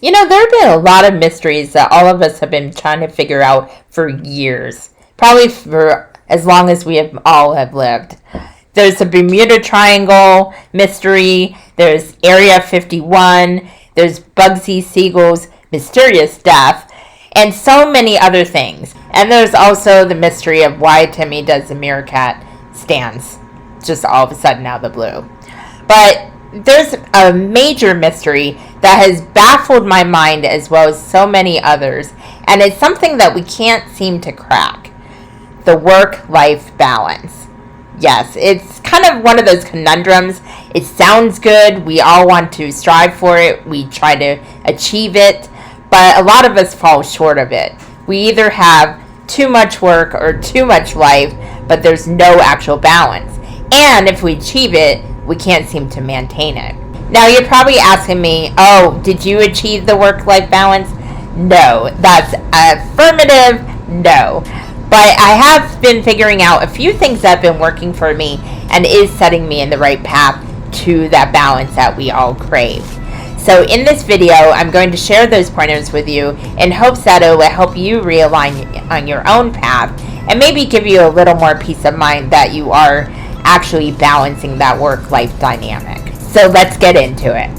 There have been a lot of mysteries that all of us have been trying to figure out for years, probably for as long as we have lived. There's the Bermuda Triangle mystery, there's Area 51, there's Bugsy Siegel's mysterious death, and so many other things. And there's also the mystery of why Timmy does the meerkat stance just all of a sudden out of the blue. But there's a major mystery that has baffled my mind as well as so many others, and it's something that we can't seem to crack: the work-life balance. Yes, it's kind of one of those conundrums. It sounds good, we all want to strive for it, we try to achieve it, but a lot of us fall short of it. We either have too much work or too much life, but there's no actual balance. And if we achieve it, we can't seem to maintain it. Now you're probably asking me, oh, did you achieve the work-life balance? No, that's affirmative no. But I have been figuring out a few things that have been working for me and is setting me in the right path to that balance that we all crave. So in this video, I'm going to share those pointers with you in hopes that it will help you realign on your own path and maybe give you a little more peace of mind that you are actually balancing that work-life dynamic. So let's get into it.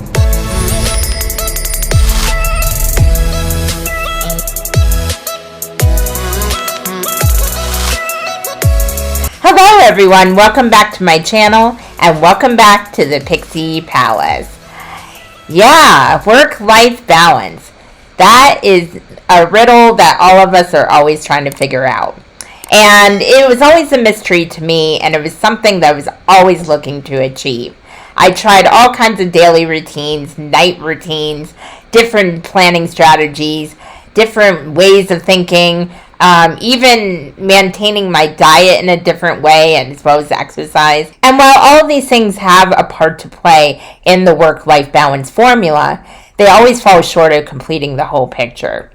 Hello everyone, welcome back to my channel and welcome back to the Pixie Palace. Yeah, work-life balance. That is a riddle that all of us are always trying to figure out. And it was always a mystery to me, and it was something that I was always looking to achieve. I tried all kinds of daily routines, night routines, different planning strategies, different ways of thinking, even maintaining my diet in a different way, and as well as exercise. And while all of these things have a part to play in the work-life balance formula, they always fall short of completing the whole picture.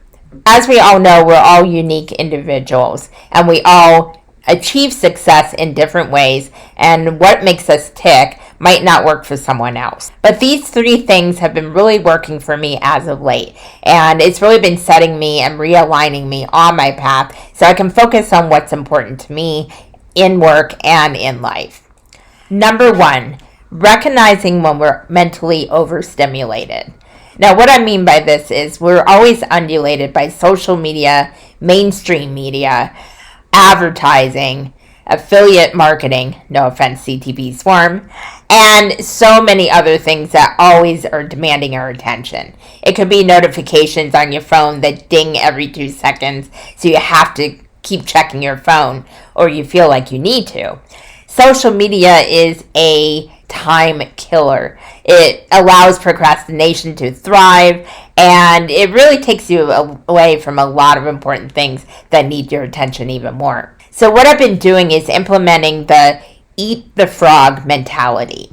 As we all know, we're all unique individuals, and we all achieve success in different ways, and what makes us tick might not work for someone else. But these three things have been really working for me as of late, and it's really been setting me and realigning me on my path so I can focus on what's important to me in work and in life. Number one, recognizing when we're mentally overstimulated. Now, what I mean by this is we're always undulated by social media, mainstream media, advertising, affiliate marketing, no offense, CTV Swarm, and so many other things that always are demanding our attention. It could be notifications on your phone that ding every 2 seconds, so you have to keep checking your phone, or you feel like you need to. Social media is a time killer. It allows procrastination to thrive, and it really takes you away from a lot of important things that need your attention even more. So what I've been doing is implementing the eat the frog mentality.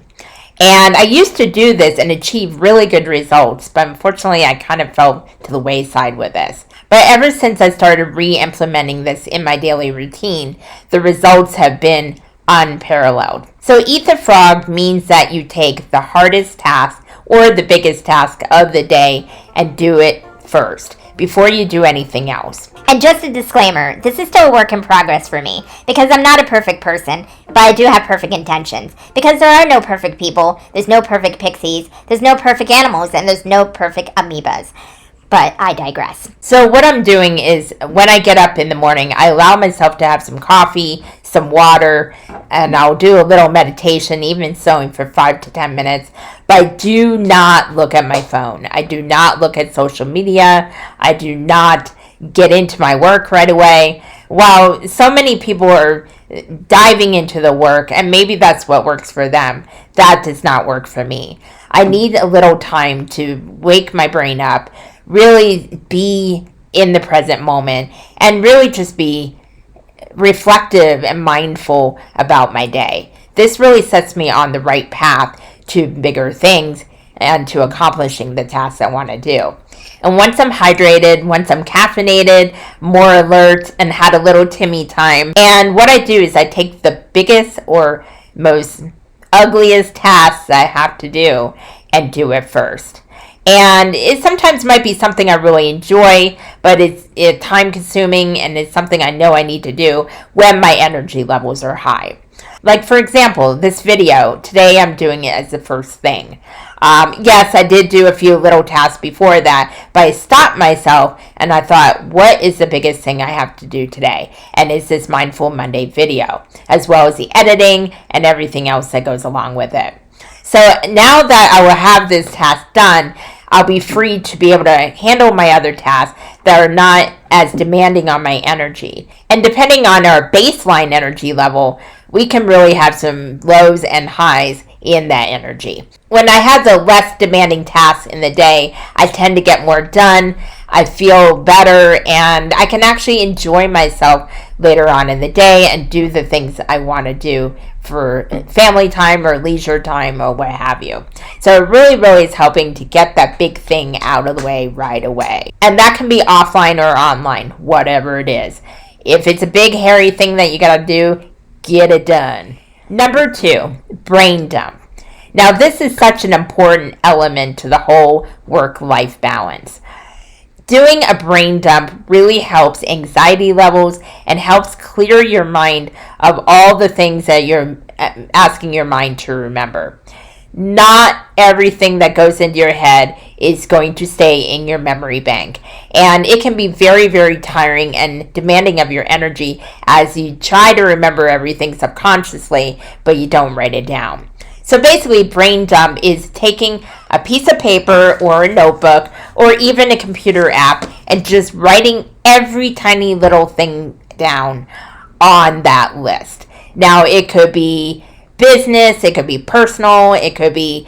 And I used to do this and achieve really good results, but unfortunately I kind of fell to the wayside with this. But ever since I started re-implementing this in my daily routine, the results have been unparalleled. So eat the frog means that you take the hardest task or the biggest task of the day and do it first before you do anything else. And just a disclaimer, this is still a work in progress for me, because I'm not a perfect person, but I do have perfect intentions. Because there are no perfect people, there's no perfect pixies, there's no perfect animals, and there's no perfect amoebas. But I digress. So what I'm doing is when I get up in the morning, I allow myself to have some coffee, some water, and I'll do a little meditation, even sewing for 5 to 10 minutes. But I do not look at my phone. I do not look at social media. I do not get into my work right away. While so many people are diving into the work, and maybe that's what works for them, that does not work for me. I need a little time to wake my brain up, really be in the present moment, and really just be reflective and mindful about my day. This really sets me on the right path to bigger things and to accomplishing the tasks I want to do. And once I'm hydrated, once I'm caffeinated, more alert, and had a little Timmy time, and what I do is I take the biggest or most ugliest tasks I have to do and do it first. And it sometimes might be something I really enjoy, but it's time consuming and it's something I know I need to do when my energy levels are high. Like, for example, this video, today I'm doing it as the first thing. Yes, I did do a few little tasks before that, but I stopped myself and I thought, what is the biggest thing I have to do today? And it's this Mindful Monday video, as well as the editing and everything else that goes along with it. So now that I will have this task done, I'll be free to be able to handle my other tasks that are not as demanding on my energy. And depending on our baseline energy level, we can really have some lows and highs in that energy. When I have the less demanding tasks in the day, I tend to get more done, I feel better, and I can actually enjoy myself later on in the day and do the things I want to do for family time or leisure time or what have you. So it really is helping to get that big thing out of the way right away. And that can be offline or online, whatever it is. If it's a big hairy thing that you gotta do, get it done. Number 2, brain dump. Now this is such an important element to the whole work-life balance. Doing a brain dump really helps anxiety levels and helps clear your mind of all the things that you're asking your mind to remember. Not everything that goes into your head is going to stay in your memory bank. And it can be very tiring and demanding of your energy as you try to remember everything subconsciously, but you don't write it down. So basically, brain dump is taking a piece of paper or a notebook or even a computer app and just writing every tiny little thing down on that list. Now, it could be business, it could be personal, it could be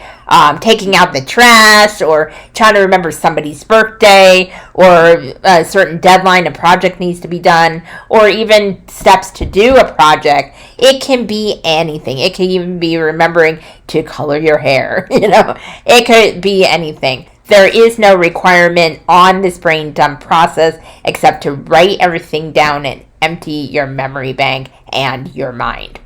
taking out the trash or trying to remember somebody's birthday or a certain deadline a project needs to be done, or even steps to do a project. It can be anything. It can even be remembering to color your hair. It could be anything. There is no requirement on this brain dump process except to write everything down and empty your memory bank and your mind.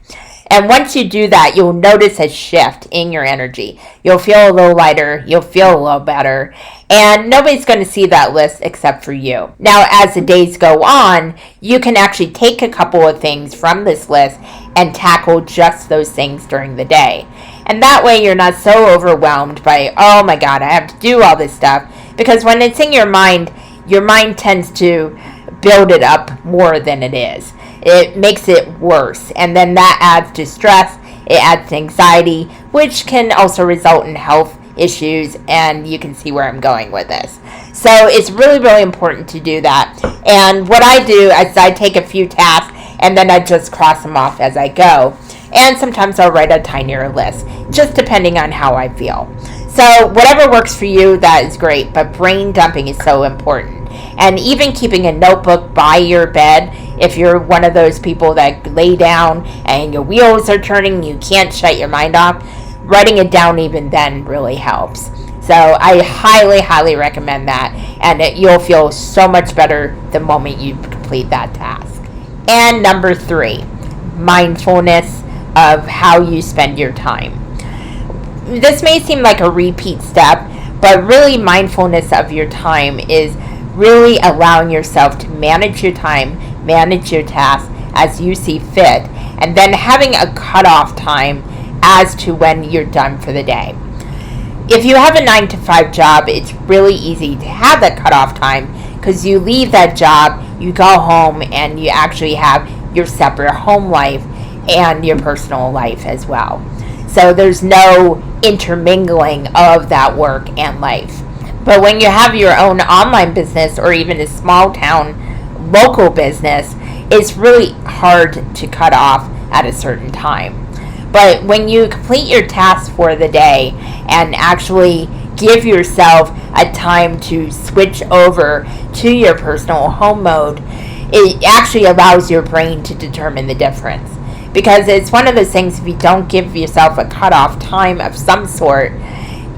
And once you do that, you'll notice a shift in your energy. You'll feel a little lighter, you'll feel a little better, and nobody's going to see that list except for you. Now, as the days go on, you can actually take a couple of things from this list and tackle just those things during the day. And that way you're not so overwhelmed by, oh my God, I have to do all this stuff. Because when it's in your mind tends to build it up more than it is. It makes it worse, and then that adds to stress, it adds to anxiety, which can also result in health issues, and you can see where I'm going with this. So it's really important to do that. And what I do is I take a few tasks and then I just cross them off as I go. And sometimes I'll write a tinier list, just depending on how I feel. So whatever works for you, that is great, but brain dumping is so important. And even keeping a notebook by your bed, if you're one of those people that lay down and your wheels are turning, you can't shut your mind off, writing it down even then really helps. So I highly recommend that, and you'll feel so much better the moment you complete that task. And number 3, mindfulness of how you spend your time. This may seem like a repeat step, but really mindfulness of your time is really allowing yourself to manage your time, manage your tasks as you see fit, and then having a cutoff time as to when you're done for the day. If you have a 9-to-5 job, it's really easy to have that cutoff time because you leave that job, you go home, and you actually have your separate home life and your personal life as well. So there's no intermingling of that work and life. But when you have your own online business or even a small town local business, it's really hard to cut off at a certain time. But when you complete your tasks for the day and actually give yourself a time to switch over to your personal home mode, it actually allows your brain to determine the difference. Because it's one of those things, if you don't give yourself a cutoff time of some sort,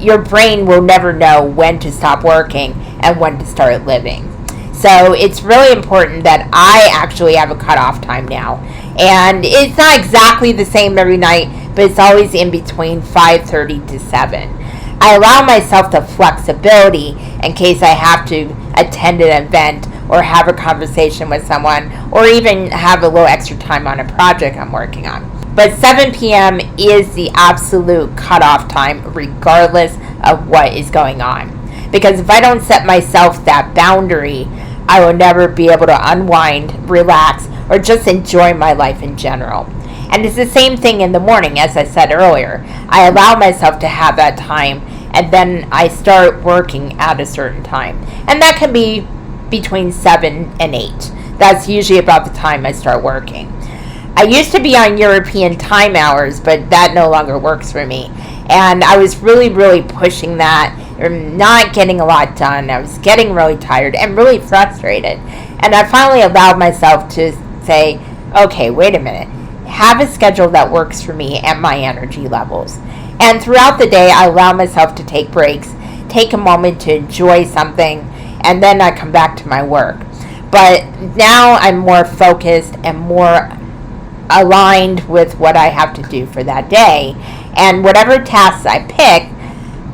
your brain will never know when to stop working and when to start living. So it's really important that I actually have a cutoff time now. And it's not exactly the same every night, but it's always in between 5:30 to 7. I allow myself the flexibility in case I have to attend an event or have a conversation with someone or even have a little extra time on a project I'm working on. But 7 p.m. is the absolute cutoff time regardless of what is going on. Because if I don't set myself that boundary, I will never be able to unwind, relax, or just enjoy my life in general. And it's the same thing in the morning, as I said earlier. I allow myself to have that time, and then I start working at a certain time. And that can be between 7 and 8. That's usually about the time I start working. I used to be on European time hours, but that no longer works for me. And I was really pushing that, not getting a lot done. I was getting really tired and really frustrated. And I finally allowed myself to say, okay, wait a minute. Have a schedule that works for me and my energy levels. And throughout the day, I allow myself to take breaks, take a moment to enjoy something, and then I come back to my work. But now I'm more focused and more aligned with what I have to do for that day. And whatever tasks I pick,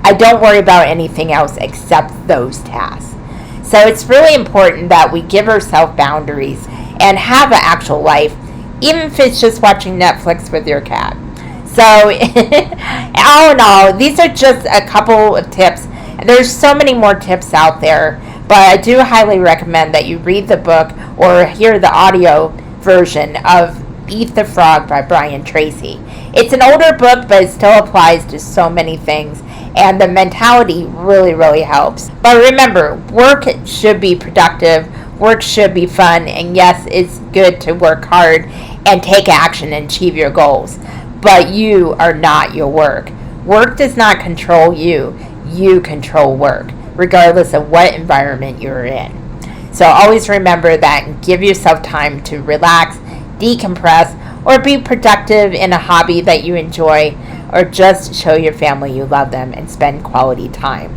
I don't worry about anything else except those tasks. So it's really important that we give ourselves boundaries and have an actual life, even if it's just watching Netflix with your cat. So, all in all, these are just a couple of tips. There's so many more tips out there, but I do highly recommend that you read the book or hear the audio version of Eat the Frog by Brian Tracy. It's an older book, but it still applies to so many things, and the mentality really helps. But remember, work should be productive, work should be fun, and yes, it's good to work hard and take action and achieve your goals. But you are not your work. Work does not control you. You control work, regardless of what environment you're in. So always remember that and give yourself time to relax, decompress, or be productive in a hobby that you enjoy, or just show your family you love them and spend quality time.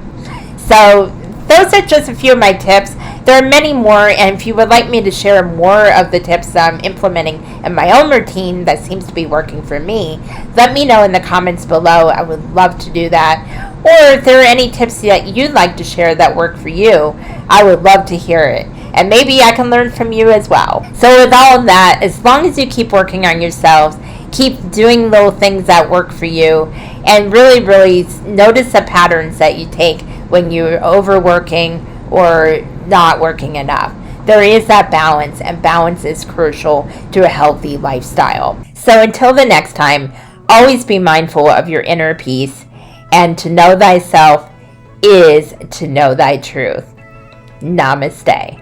So those are just a few of my tips. There are many more, and if you would like me to share more of the tips that I'm implementing in my own routine that seems to be working for me, let me know in the comments below. I would love to do that. Or if there are any tips that you'd like to share that work for you, I would love to hear it. And maybe I can learn from you as well. So with all of that, as long as you keep working on yourselves, keep doing little things that work for you, and really notice the patterns that you take when you're overworking or not working enough. There is that balance, and balance is crucial to a healthy lifestyle. So until the next time, always be mindful of your inner peace, and to know thyself is to know thy truth. Namaste.